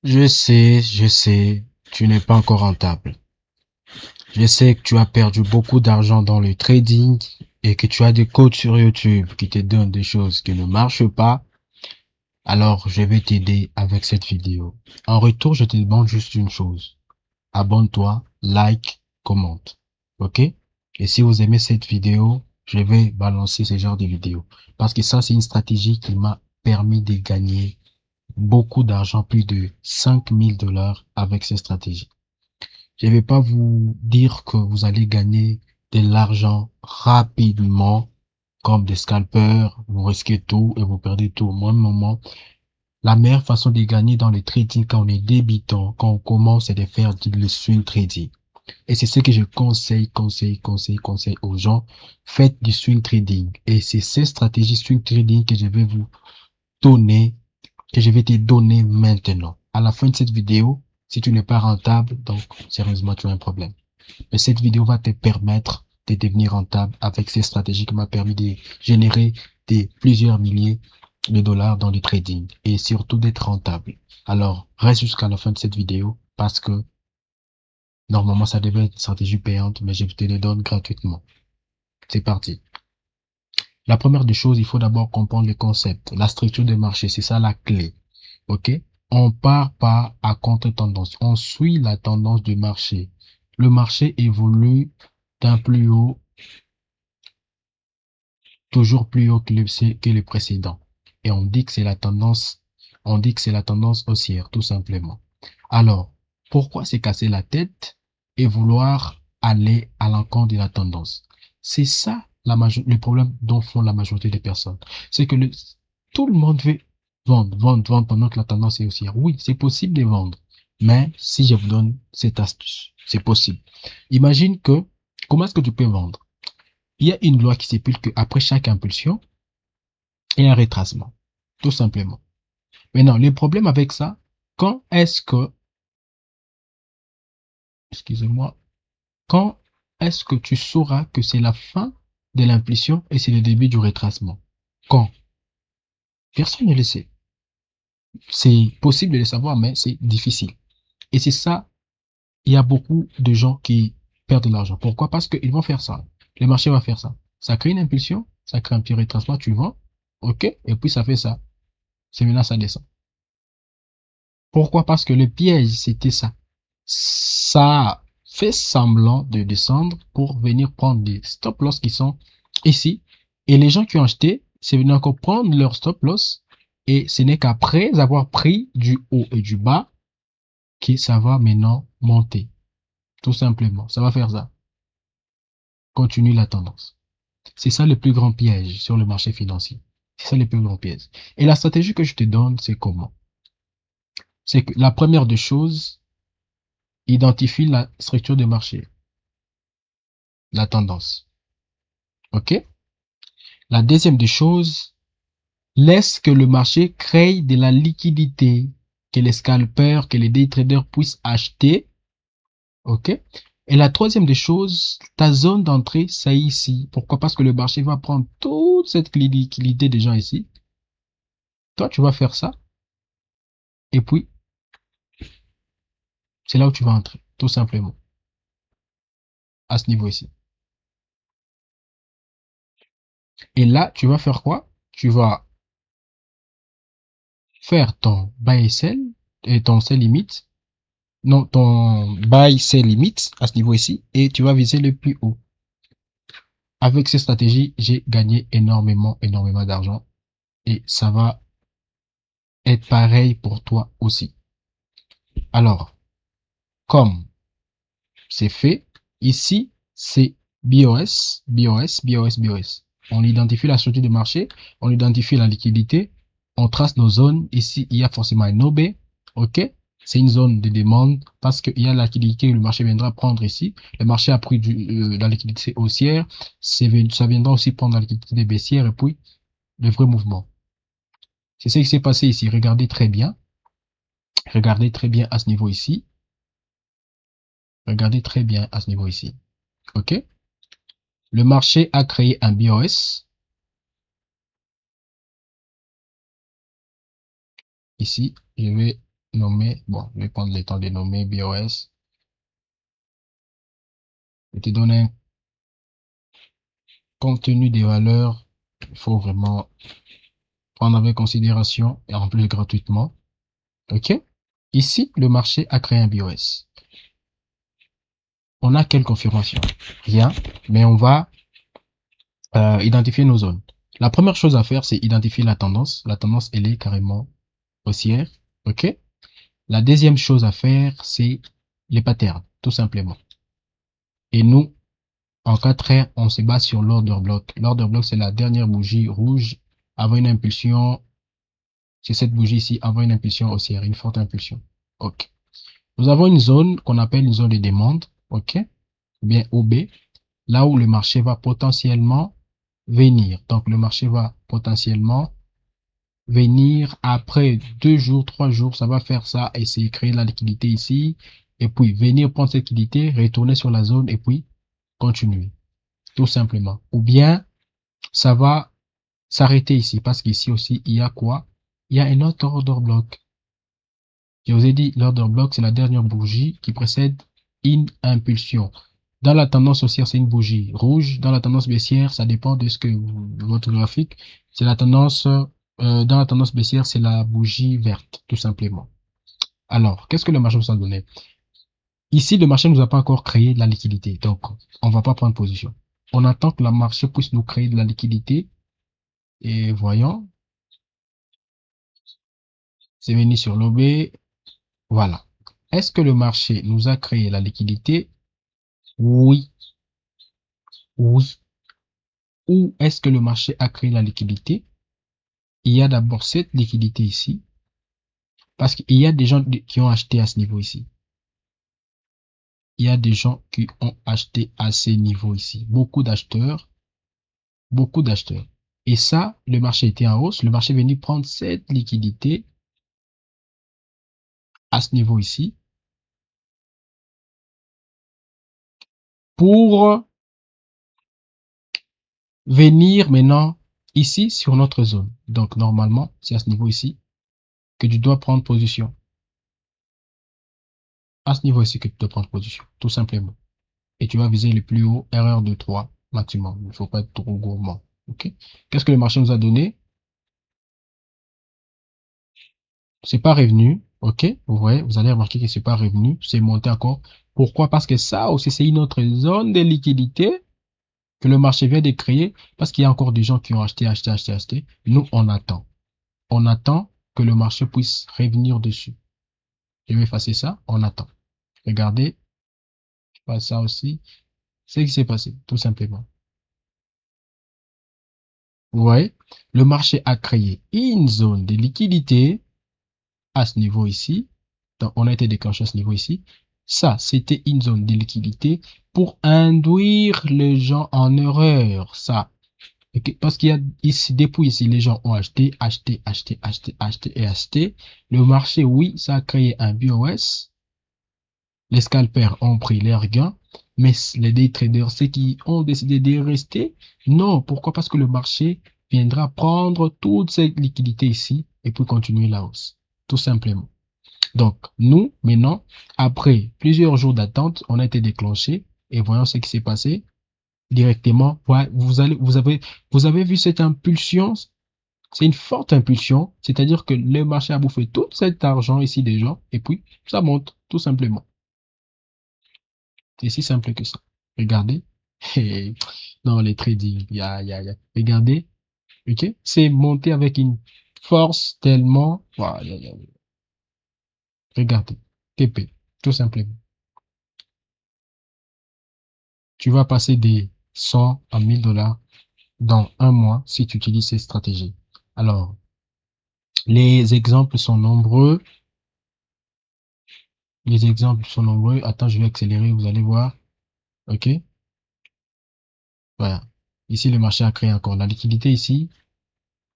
Je sais, tu n'es pas encore rentable. Je sais que tu as perdu beaucoup d'argent dans le trading et que tu as des coachs sur YouTube qui te donnent des choses qui ne marchent pas. Alors, je vais t'aider avec cette vidéo. En retour, je te demande juste une chose. Abonne-toi, like, commente. OK? Et si vous aimez cette vidéo, je vais balancer ce genre de vidéos. Parce que ça, c'est une stratégie qui m'a permis de gagner beaucoup d'argent, plus de 5 000 $ avec cette stratégie. Je ne vais pas vous dire que vous allez gagner de l'argent rapidement comme des scalpers, vous risquez tout et vous perdez tout au même moment. La meilleure façon de gagner dans le trading quand on est débutant, quand on commence, c'est de faire le swing trading. Et c'est ce que je conseille aux gens. Faites du swing trading. Et c'est cette stratégie swing trading que je vais vous donner, que je vais te donner maintenant. À la fin de cette vidéo, si tu n'es pas rentable, donc sérieusement, tu as un problème. Mais cette vidéo va te permettre de devenir rentable avec ces stratégies qui m'a permis de générer plusieurs milliers de dollars dans le trading et surtout d'être rentable. Alors, reste jusqu'à la fin de cette vidéo parce que normalement, ça devait être une stratégie payante, mais je te le donne gratuitement. C'est parti. La première des choses, il faut d'abord comprendre le concept, la structure de marché, c'est ça la clé. OK? On part pas à contre-tendance, on suit la tendance du marché. Le marché évolue d'un plus haut, toujours plus haut que le précédent. Et on dit que c'est la tendance, on dit que c'est la tendance haussière, tout simplement. Alors, pourquoi se casser la tête et vouloir aller à l'encontre de la tendance? C'est ça le problème dont font la majorité des personnes. C'est que tout le monde veut vendre pendant que la tendance est haussière. Oui, c'est possible de vendre. Mais si je vous donne cette astuce, c'est possible. Imagine que, comment est-ce que tu peux vendre? Il y a une loi qui stipule qu'après chaque impulsion, il y a un retracement. Tout simplement. Maintenant, le problème avec ça, quand est-ce que, excusez-moi, quand est-ce que tu sauras que c'est la fin de l'impulsion et c'est le début du retracement? Quand? Personne ne le sait. C'est possible de le savoir, mais c'est difficile. Et c'est ça, il y a beaucoup de gens qui perdent de l'argent. Pourquoi? Parce qu'ils vont faire ça. Le marché va faire ça. Ça crée une impulsion, ça crée un petit retracement, tu vends, ok, et puis ça fait ça. C'est maintenant ça descend. Pourquoi? Parce que le piège, c'était ça. Ça fait semblant de descendre pour venir prendre des stop loss qui sont ici. Et les gens qui ont acheté, c'est venu encore prendre leur stop loss. Et ce n'est qu'après avoir pris du haut et du bas que ça va maintenant monter. Tout simplement. Ça va faire ça. Continue la tendance. C'est ça le plus grand piège sur le marché financier. C'est ça le plus grand piège. Et la stratégie que je te donne, c'est comment? C'est que la première des choses, identifie la structure de marché, la tendance. OK? La deuxième des choses, laisse que le marché crée de la liquidité, que les scalpers, que les day traders puissent acheter. OK? Et la troisième des choses, ta zone d'entrée, c'est ici. Pourquoi? Parce que le marché va prendre toute cette liquidité des gens ici. Toi, tu vas faire ça. Et puis, c'est là où tu vas entrer, tout simplement, à ce niveau ici. Et là, tu vas faire quoi? Tu vas faire ton buy et sell et ton sell limite. Non, ton buy sell limite à ce niveau ici et tu vas viser le plus haut. Avec ces stratégies, j'ai gagné énormément d'argent et ça va être pareil pour toi aussi. Alors, comme c'est fait, ici, c'est BOS. On identifie la structure de marché, on identifie la liquidité, on trace nos zones. Ici, il y a forcément un OB, ok? C'est une zone de demande parce qu'il y a la liquidité que le marché viendra prendre ici. Le marché a pris la liquidité haussière, ça viendra aussi prendre la liquidité baissière et puis le vrai mouvement. C'est ce qui s'est passé ici. Regardez très bien à ce niveau ici. Regardez très bien à ce niveau ici. OK? Le marché a créé un BOS. Ici, je vais nommer. Bon, je vais prendre le temps de nommer BOS. Je te donne un contenu des valeurs. Il faut vraiment prendre avec considération et en plus gratuitement. OK? Ici, le marché a créé un BOS. On a quelle confirmation? Rien, mais on va identifier nos zones. La première chose à faire, c'est identifier la tendance. La tendance, elle est carrément haussière. OK? La deuxième chose à faire, c'est les patterns, tout simplement. Et nous, en 4 heures, on se base sur l'order block. L'order block, c'est la dernière bougie rouge avant une impulsion. C'est cette bougie ici avant une impulsion haussière, une forte impulsion. OK. Nous avons une zone qu'on appelle une zone de demande. OK? Ou bien OB. Là où le marché va potentiellement venir. Donc, le marché va potentiellement venir après 2 jours, 3 jours. Ça va faire ça, essayer de créer la liquidité ici. Et puis, venir prendre cette liquidité, retourner sur la zone et puis continuer. Tout simplement. Ou bien, ça va s'arrêter ici. Parce qu'ici aussi, il y a quoi? Il y a un autre order block. Je vous ai dit, l'order block, c'est la dernière bougie qui précède une impulsion. Dans la tendance haussière, c'est une bougie rouge. Dans la tendance baissière, ça dépend de ce que votre graphique. C'est la tendance, dans la tendance baissière, c'est la bougie verte, tout simplement. Alors, qu'est-ce que le marché nous a donné? Ici, le marché ne nous a pas encore créé de la liquidité. Donc, on ne va pas prendre position. On attend que le marché puisse nous créer de la liquidité. Et voyons, c'est venu sur l'OB. Voilà. Est-ce que le marché nous a créé la liquidité? Oui. Oui. Où est-ce que le marché a créé la liquidité? Il y a d'abord cette liquidité ici, parce qu'il y a des gens qui ont acheté à ce niveau ici. Il y a des gens qui ont acheté à ce niveau ici. Beaucoup d'acheteurs, beaucoup d'acheteurs. Et ça, le marché était en hausse. Le marché est venu prendre cette liquidité à ce niveau ici pour venir maintenant ici sur notre zone. Donc, normalement, c'est à ce niveau ici que tu dois prendre position. À ce niveau ici que tu dois prendre position, tout simplement. Et tu vas viser le plus haut, erreur de 3 maximum. Il ne faut pas être trop gourmand. Ok. Qu'est-ce que le marché nous a donné? C'est pas revenu. Ok. Vous voyez, vous allez remarquer que c'est pas revenu. C'est monté encore. Pourquoi? Parce que ça aussi, c'est une autre zone de liquidité que le marché vient de créer parce qu'il y a encore des gens qui ont acheté, acheté, acheté, acheté. Nous, on attend. On attend que le marché puisse revenir dessus. Je vais effacer ça. On attend. Regardez. Je passe ça aussi. C'est ce qui s'est passé, tout simplement. Vous voyez, le marché a créé une zone de liquidité à ce niveau ici. Donc, on a été déclenché à ce niveau ici. Ça, c'était une zone de liquidité pour induire les gens en erreur. Ça, parce qu'il y a ici, depuis ici, les gens ont acheté, acheté, acheté, acheté, acheté et acheté. Le marché, oui, ça a créé un BOS. Les scalpers ont pris leurs gains, mais les day traders, ceux qui ont décidé de rester, non. Pourquoi? Parce que le marché viendra prendre toute cette liquidité ici et puis continuer la hausse. Tout simplement. Donc, nous, maintenant, après plusieurs jours d'attente, on a été déclenché et voyons ce qui s'est passé directement. Ouais, vous avez vu cette impulsion? C'est une forte impulsion, c'est-à-dire que le marché a bouffé tout cet argent ici des gens et puis ça monte, tout simplement. C'est si simple que ça. Regardez. Dans les trading, regardez. OK? C'est monté avec une force tellement. Voilà, regardez. TP. Tout simplement. Tu vas passer des 100 à 1000 dollars dans un mois si tu utilises ces stratégies. Alors, les exemples sont nombreux. Les exemples sont nombreux. Attends, je vais accélérer, vous allez voir. OK? Voilà. Ici, le marché a créé encore la liquidité ici.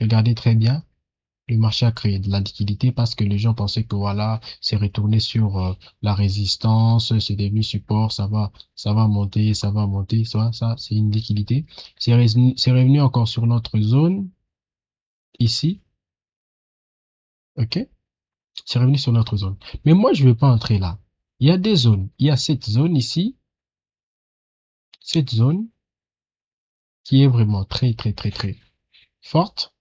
Regardez très bien. Le marché a créé de la liquidité parce que les gens pensaient que voilà, c'est retourné sur la résistance, c'est devenu support, ça va monter, ça va monter, ça c'est une liquidité. C'est revenu encore sur notre zone ici, ok? C'est revenu sur notre zone. Mais moi, je ne vais pas entrer là. Il y a des zones. Il y a cette zone ici. Cette zone qui est vraiment très, très, très, très forte.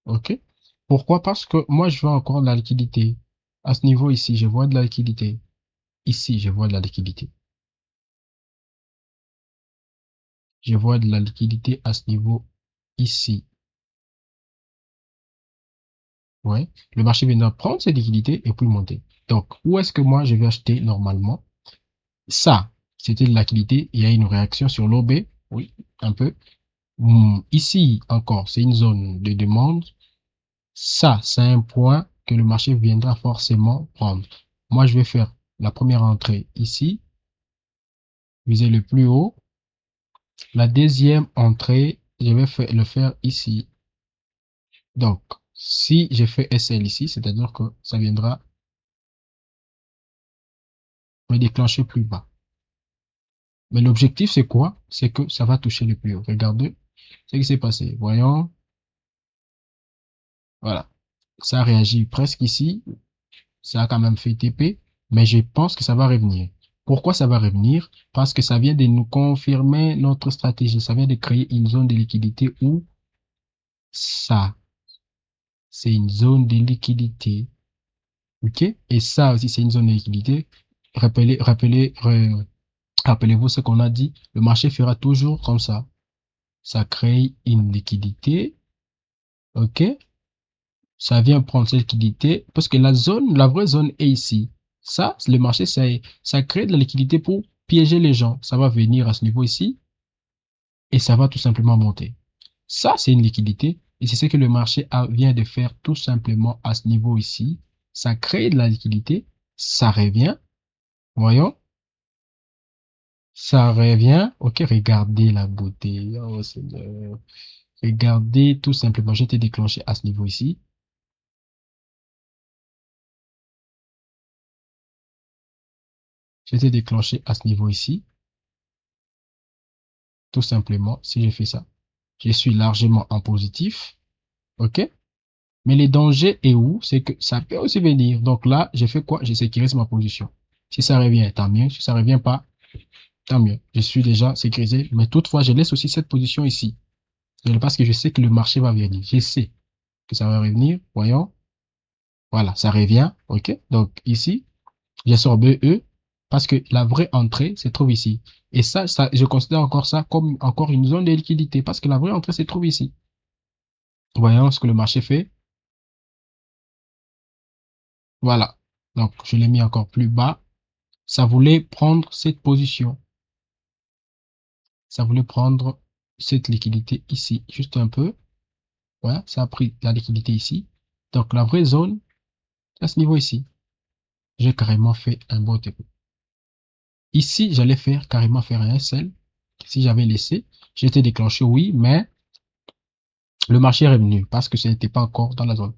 OK? Pourquoi? Parce que moi, je vois encore de la liquidité. À ce niveau ici, je vois de la liquidité. Ici, je vois de la liquidité. Je vois de la liquidité à ce niveau ici. Ouais. Le marché viendra prendre cette liquidité et puis monter. Donc, où est-ce que moi, je vais acheter normalement? Ça, c'était de la liquidité. Il y a une réaction sur l'OB. Oui, un peu. Ici, encore, c'est une zone de demande. Ça, c'est un point que le marché viendra forcément prendre. Moi, je vais faire la première entrée ici, viser le plus haut. La deuxième entrée, je vais le faire ici. Donc, si je fais SL ici, c'est-à-dire que ça viendra me déclencher plus bas. Mais l'objectif, c'est quoi? C'est que ça va toucher le plus haut. Regardez ce qui s'est passé. Voyons. Voilà. Ça réagit presque ici. Ça a quand même fait TP, mais je pense que ça va revenir. Pourquoi ça va revenir? Parce que ça vient de nous confirmer notre stratégie. Ça vient de créer une zone de liquidité où ça, c'est une zone de liquidité. OK? Et ça aussi, c'est une zone de liquidité. Rappelez-vous ce qu'on a dit. Le marché fera toujours comme ça. Ça crée une liquidité. OK? Ça vient prendre cette liquidité parce que la vraie zone est ici. Ça, le marché, ça crée de la liquidité pour piéger les gens. Ça va venir à ce niveau ici et ça va tout simplement monter. Ça, c'est une liquidité et c'est ce que le marché vient de faire tout simplement à ce niveau ici. Ça crée de la liquidité, ça revient. Voyons, ça revient. Ok, regardez la beauté. Oh, regardez tout simplement. J'ai été déclenché à ce niveau ici. J'ai été déclenché à ce niveau ici. Tout simplement, si je fais ça, je suis largement en positif. OK? Mais le danger est où? C'est que ça peut aussi venir. Donc là, j'ai fait quoi? J'ai sécurisé ma position. Si ça revient, tant mieux. Si ça revient pas, tant mieux. Je suis déjà sécurisé. Mais toutefois, je laisse aussi cette position ici. Parce que je sais que le marché va venir. Je sais que ça va revenir. Voyons. Voilà, ça revient. OK? Donc ici, je sors BE parce que la vraie entrée se trouve ici. Et ça, je considère encore ça comme encore une zone de liquidité parce que la vraie entrée se trouve ici. Voyons ce que le marché fait. Voilà. Donc, je l'ai mis encore plus bas. Ça voulait prendre cette position. Ça voulait prendre cette liquidité ici, juste un peu. Voilà, ça a pris la liquidité ici. Donc, la vraie zone, à ce niveau ici, j'ai carrément fait un bon TP. Ici, j'allais carrément faire un SL. Si j'avais laissé, j'étais déclenché, oui, mais le marché est revenu parce que ce n'était pas encore dans la zone.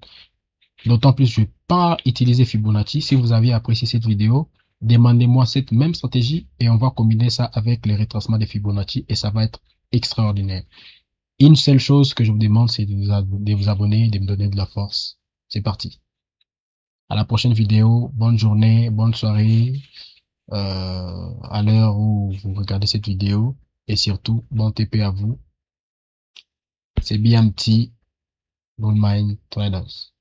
D'autant plus, je ne vais pas utiliser Fibonacci. Si vous avez apprécié cette vidéo, demandez-moi cette même stratégie et on va combiner ça avec les retracements de Fibonacci et ça va être extraordinaire. Une seule chose que je vous demande, c'est de vous abonner et de me donner de la force. C'est parti. À la prochaine vidéo. Bonne journée, bonne soirée, à l'heure où vous regardez cette vidéo. Et surtout, bon TP à vous. C'est bien petit. Gold Mine Traders.